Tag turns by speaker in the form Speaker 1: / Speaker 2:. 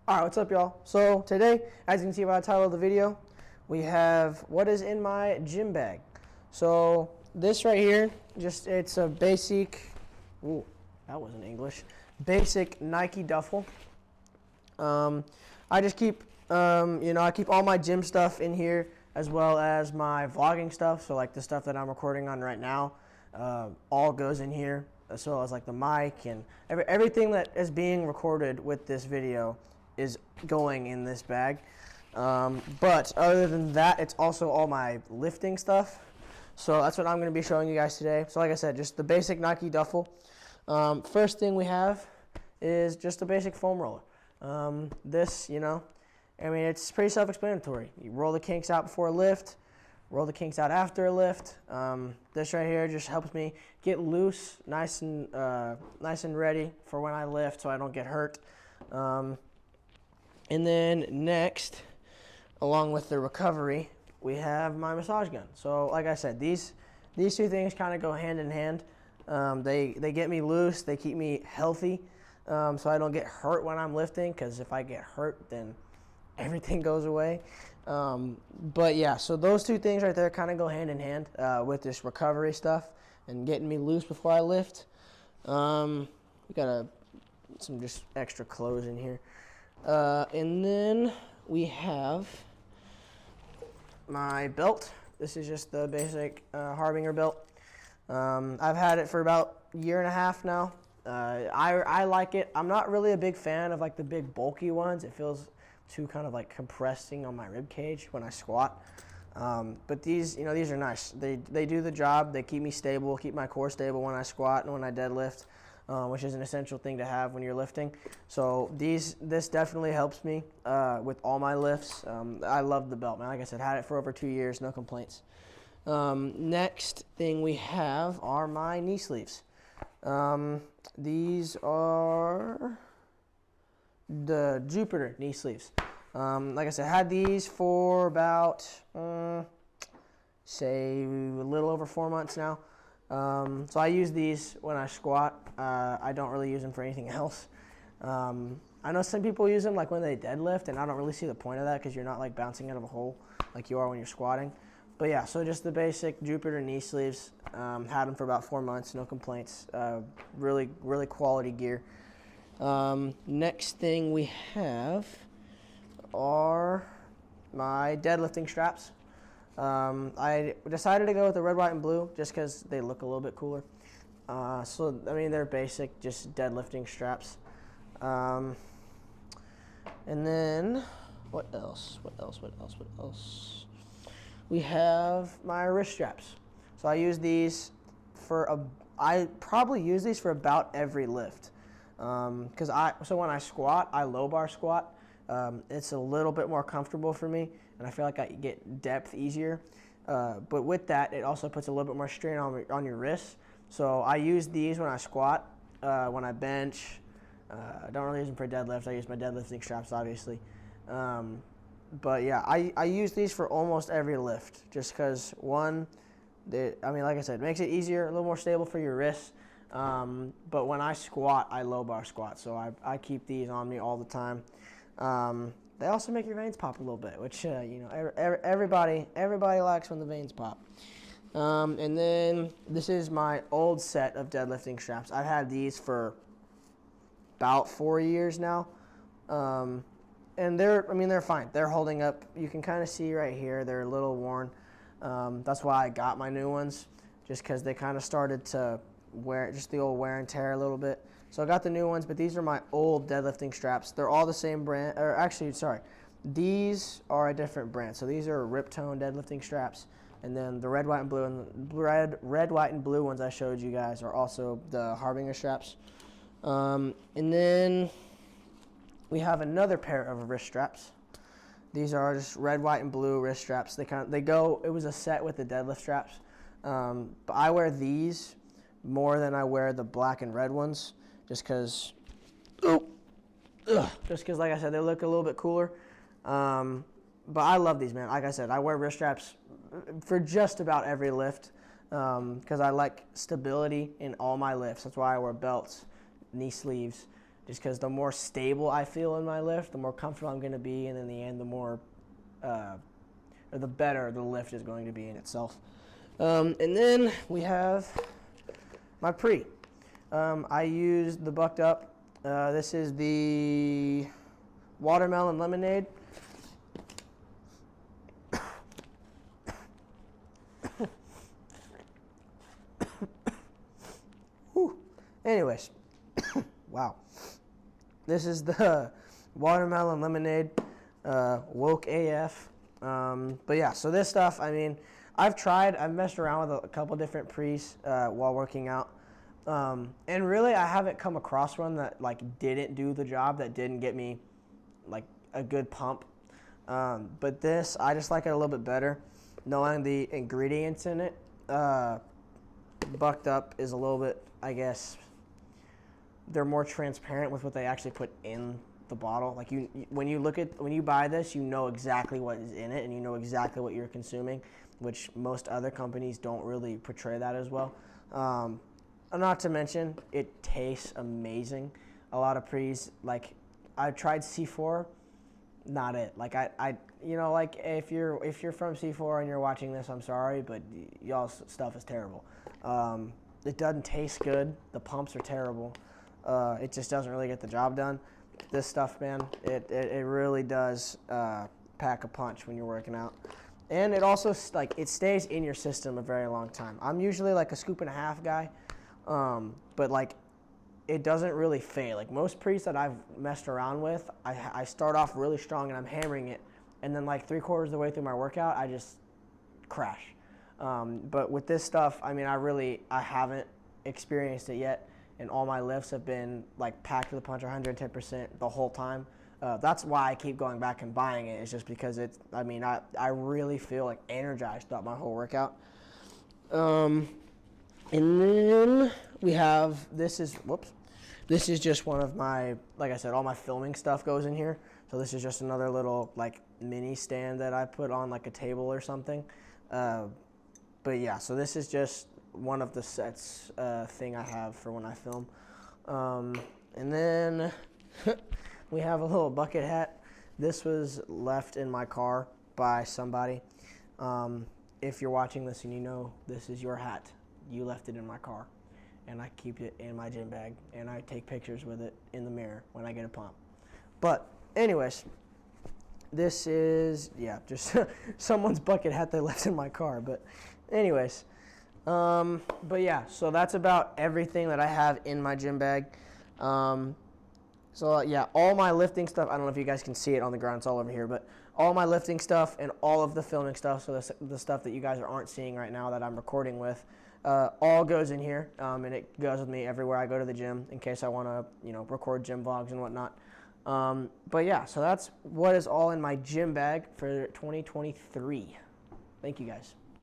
Speaker 1: Alright, what's up y'all? So today, as you can see by the title of the video, we have what is in my gym bag. So this right here, it's a basic, ooh, that wasn't English, basic Nike duffel. I just keep, I keep all my gym stuff in here as well as my vlogging stuff. So like the stuff that I'm recording on right now, all goes in here, as well as like the mic and everything that is being recorded with this video is going in this bag. But other than that, it's also all my lifting stuff. So that's what I'm going to be showing you guys today. So like I said, just the basic Nike duffel. First thing we have is just a basic foam roller. This, it's pretty self-explanatory. You roll the kinks out before a lift, roll the kinks out after a lift. This right here just helps me get loose, nice and ready for when I lift, so I don't get hurt. And then next, along with the recovery, we have my massage gun. So like I said, these two things kind of go hand in hand. They get me loose, they keep me healthy, so I don't get hurt when I'm lifting, because if I get hurt, then everything goes away. But yeah, so those two things right there kind of go hand in hand with this recovery stuff and getting me loose before I lift. We got some just extra clothes in here. And then we have my belt. This is just the basic Harbinger belt. I've had it for about a year and a half now. I like it. I'm not really a big fan of like the big bulky ones. It feels too kind of like compressing on my rib cage when I squat. But these are nice. They do the job. They keep me stable, keep my core stable when I squat and when I deadlift, which is an essential thing to have when you're lifting. So this definitely helps me with all my lifts. I love the belt, man. Like I said, had it for over 2 years, no complaints. Next thing we have are my knee sleeves. These are the Jupiter knee sleeves. Like I said, had these for about, say, a little over 4 months now. So I use these when I squat. I don't really use them for anything else. I know some people use them like when they deadlift, and I don't really see the point of that because you're not like bouncing out of a hole like you are when you're squatting. But yeah, so just the basic Jupiter knee sleeves. Had them for about 4 months, no complaints. Really, really quality gear. Next thing we have are my deadlifting straps. I decided to go with the red, white, and blue just because they look a little bit cooler. They're basic, just deadlifting straps. And then, what else? We have my wrist straps. So I use these I probably use these for about every lift. So when I squat, I low bar squat. It's a little bit more comfortable for me, and I feel like I get depth easier. But with that, it also puts a little bit more strain on your wrists. So I use these when I squat, when I bench. I don't really use them for deadlifts. I use my deadlifting straps, obviously. But yeah, I use these for almost every lift, just because like I said, it makes it easier, a little more stable for your wrists. But when I squat, I low bar squat, so I keep these on me all the time. They also make your veins pop a little bit, which everybody likes when the veins pop. And then this is my old set of deadlifting straps. I've had these for about 4 years now, and they're fine. They're holding up. You can kind of see right here they're a little worn. That's why I got my new ones, just because they kind of started to wear, just the old wear and tear a little bit. So I got the new ones, but these are my old deadlifting straps. They're all the same brand, or actually, sorry, these are a different brand. So these are Riptone deadlifting straps, and then the red, white, and blue, and the red, white, and blue ones I showed you guys are also the Harbinger straps. And then we have another pair of wrist straps. These are just red, white, and blue wrist straps. It was a set with the deadlift straps. But I wear these more than I wear the black and red ones, just because, like I said, they look a little bit cooler. But I love these, man. Like I said, I wear wrist straps for just about every lift, because I like stability in all my lifts. That's why I wear belts, knee sleeves, just because the more stable I feel in my lift, the more comfortable I'm going to be, and in the end, the more, or the better the lift is going to be in itself. And then we have my pre. I used the Bucked Up. This is the watermelon lemonade. Anyways, wow. This is the watermelon lemonade, woke AF. But yeah, so this stuff, I mean, I've messed around with a couple different pre's while working out. And really, I haven't come across one that like didn't do the job, that didn't get me like a good pump. But this, I just like it a little bit better, knowing the ingredients in it. Bucked Up is a little bit, I guess, they're more transparent with what they actually put in the bottle. Like when you buy this, you know exactly what is in it, and you know exactly what you're consuming, which most other companies don't really portray that as well. Not to mention, it tastes amazing. A lot of pre's, like I tried C4, not it. Like I you know, like if you're from C4 and you're watching this, I'm sorry, but y'all's stuff is terrible. It doesn't taste good. The pumps are terrible. It just doesn't really get the job done. This stuff, man, it really does pack a punch when you're working out. And it also, like, it stays in your system a very long time. I'm usually like a scoop and a half guy, but like it doesn't really fade. Like most pre's that I've messed around with, I start off really strong and I'm hammering it, and then like 3/4 of the way through my workout, I just crash. But with this stuff, I mean, I haven't experienced it yet. And all my lifts have been like packed with a punch, 110% the whole time. That's why I keep going back and buying it. It's just because I really feel like energized throughout my whole workout. And then we have, this is just one of my, like I said, all my filming stuff goes in here. So this is just another little like mini stand that I put on like a table or something. But yeah, so this is just one of the sets thing I have for when I film. And then we have a little bucket hat. This was left in my car by somebody. If you're watching this and you know this is your hat, you left it in my car. And I keep it in my gym bag, and I take pictures with it in the mirror when I get a pump. But anyways, this is, yeah, just someone's bucket hat they left in my car. But anyways, but yeah, so that's about everything that I have in my gym bag. So yeah, all my lifting stuff, I don't know if you guys can see it on the ground, it's all over here, but all my lifting stuff and all of the filming stuff, so the stuff that you guys aren't seeing right now that I'm recording with, all goes in here, and it goes with me everywhere I go to the gym in case I want to, record gym vlogs and whatnot. But yeah, so that's what is all in my gym bag for 2023. Thank you guys.